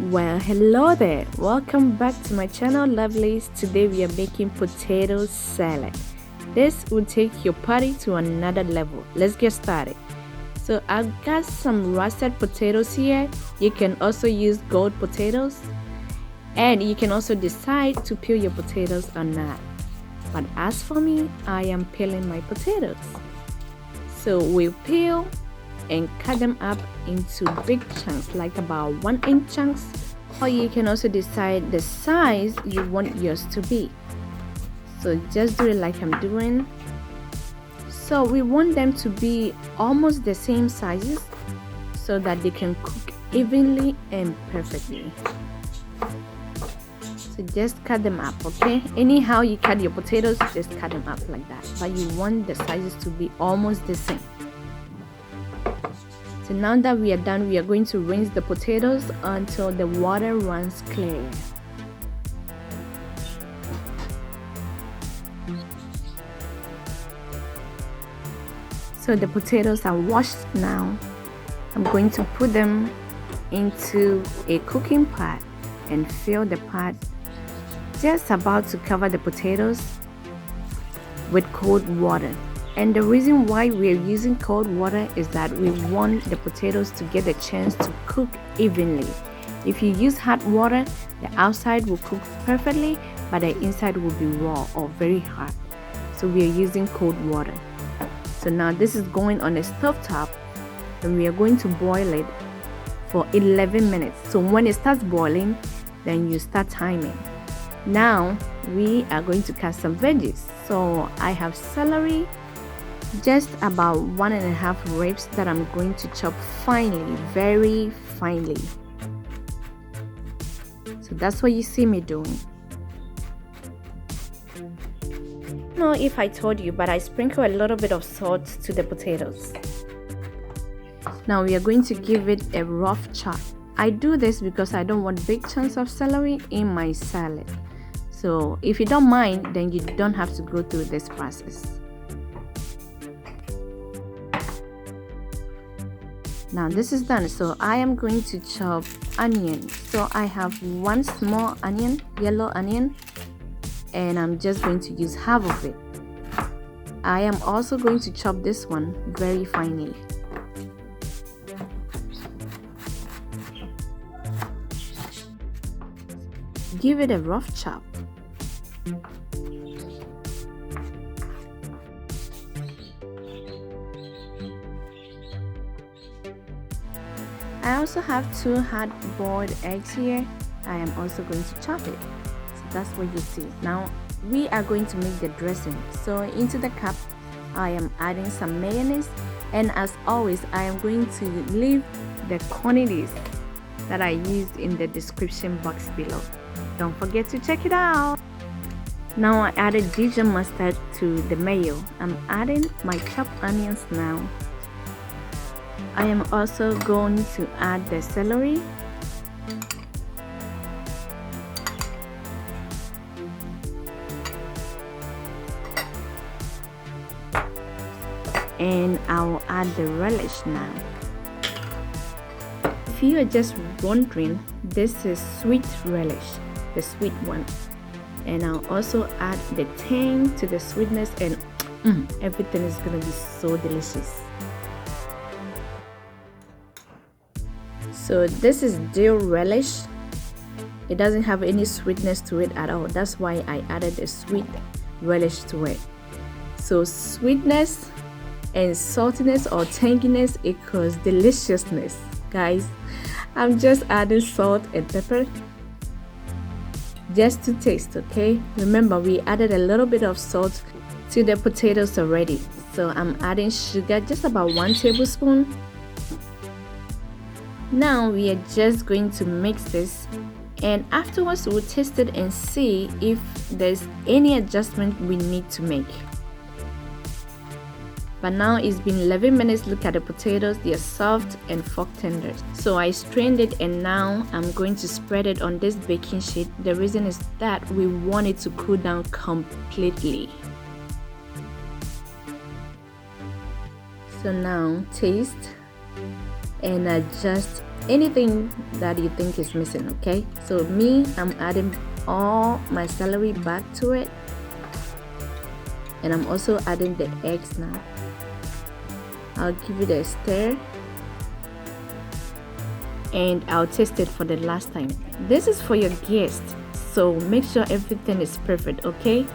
Well, hello there. Welcome back to my channel, lovelies. Today we are making potato salad. This will take your party to another level. Let's get started. So I've got some russet potatoes here. You can also use gold potatoes, and you can also decide to peel your potatoes or not. But as for me, I am peeling my potatoes. So we'll peel and cut them up into big chunks, like about 1-inch chunks, or you can also decide the size you want yours to be. So just do it like I'm doing. So we want them to be almost the same sizes so that they can cook evenly and perfectly. So just cut them up, okay? Anyhow you cut your potatoes, just cut them up like that, but you want the sizes to be almost the same. So now that we are done, we are going to rinse the potatoes until the water runs clear. So the potatoes are washed now. I'm going to put them into a cooking pot and fill the pot just about to cover the potatoes with cold water. And the reason why we're using cold water is that we want the potatoes to get a chance to cook evenly. If you use hot water, the outside will cook perfectly, but the inside will be raw or very hot. So we are using cold water. So now this is going on a stove top, and we are going to boil it for 11 minutes. So when it starts boiling, then you start timing. Now we are going to cut some veggies. So I have celery, just about 1.5 ribs that I'm going to chop finely, very finely. So that's what you see me doing. I don't know if I told you, but I sprinkle a little bit of salt to the potatoes. Now we are going to give it a rough chop. I do this because I don't want big chunks of celery in my salad. So if you don't mind, then you don't have to go through this process. Now this is done, so I am going to chop onion. So I have 1 small onion, yellow onion, and I'm just going to use half of it. I am also going to chop this one very finely. Give it a rough chop. I also have 2 hard-boiled eggs here. I am also going to chop it. So that's what you see. Now we are going to make the dressing. So into the cup, I am adding some mayonnaise, and as always, I am going to leave the quantities that I used in the description box below. Don't forget to check it out. Now I added Dijon mustard to the mayo. I'm adding my chopped onions now. I am also going to add the celery, and I'll add the relish now. If you are just wondering, this is sweet relish, the sweet one, and I'll also add the tang to the sweetness, and everything is gonna be so delicious. So this is dill relish. It doesn't have any sweetness to it at all. That's why I added a sweet relish to it. So sweetness and saltiness or tanginess equals deliciousness, guys. I'm just adding salt and pepper just to taste, okay? Remember, we added a little bit of salt to the potatoes already. So I'm adding sugar, just about 1 tablespoon. Now we are just going to mix this, and afterwards we'll taste it and see if there's any adjustment we need to make. But now it's been 11 minutes. Look at the potatoes, they are soft and fork tender. So I strained it, and now I'm going to spread it on this baking sheet. The reason is that we want it to cool down completely. So now taste and adjust anything that you think is missing. Okay, so I'm adding all my celery back to it, and I'm also adding the eggs now. I'll give it a stir and I'll taste it for the last time. This is for your guests, so make sure everything is perfect. Okay,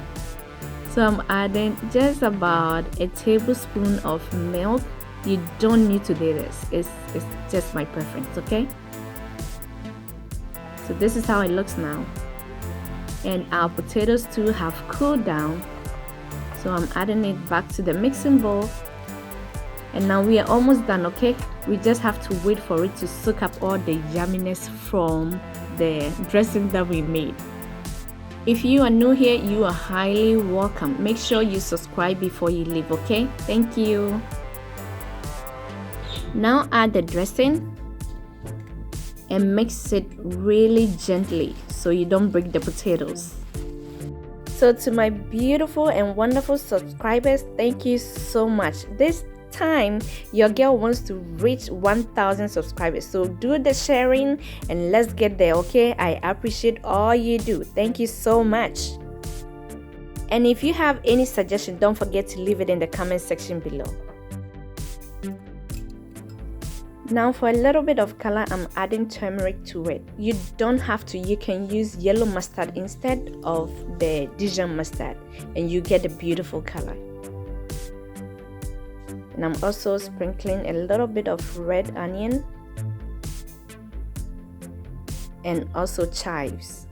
so I'm adding just about a tablespoon of milk. You don't need to do this, it's just my preference. Okay, so this is how it looks now, and our potatoes too have cooled down, so I'm adding it back to the mixing bowl. And now we are almost done. Okay, we just have to wait for it to soak up all the yumminess from the dressing that we made. If you are new here, you are highly welcome. Make sure you subscribe before you leave. Okay, thank you. Now add the dressing and mix it really gently so you don't break the potatoes. So to my beautiful and wonderful subscribers, thank you so much. This time your girl wants to reach 1,000 subscribers, so do the sharing and let's get there. Okay, I appreciate all you do. Thank you so much. And if you have any suggestion, don't forget to leave it in the comment section below. Now for a little bit of color, I'm adding turmeric to it. You don't have to, you can use yellow mustard instead of the Dijon mustard and you get a beautiful color. And I'm also sprinkling a little bit of red onion and also chives.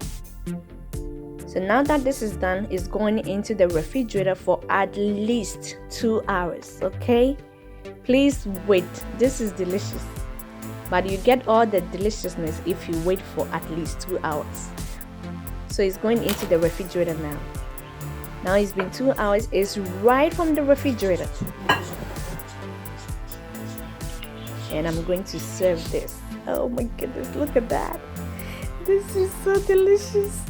So now that this is done, it's going into the refrigerator for at least 2 hours. Okay, please wait. This is delicious, but you get all the deliciousness if you wait for at least 2 hours. So it's going into the refrigerator now. Now it's been 2 hours. It's right from the refrigerator. And I'm going to serve this. Oh my goodness, look at that. This is so delicious.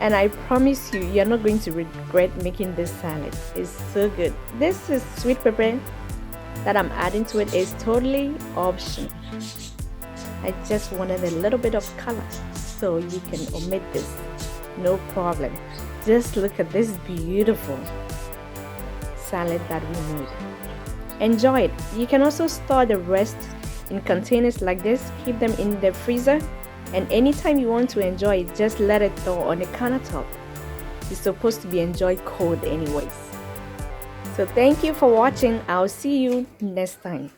And I promise you, you're not going to regret making this salad. It's so good. This is sweet pepper that I'm adding to it is totally optional. I just wanted a little bit of color, so you can omit this, no problem. Just look at this beautiful salad that we made. Enjoy it. You can also store the rest in containers like this, keep them in the freezer, and anytime you want to enjoy it, just let it thaw on the countertop. It's supposed to be enjoyed cold anyways. So thank you for watching. I'll see you next time.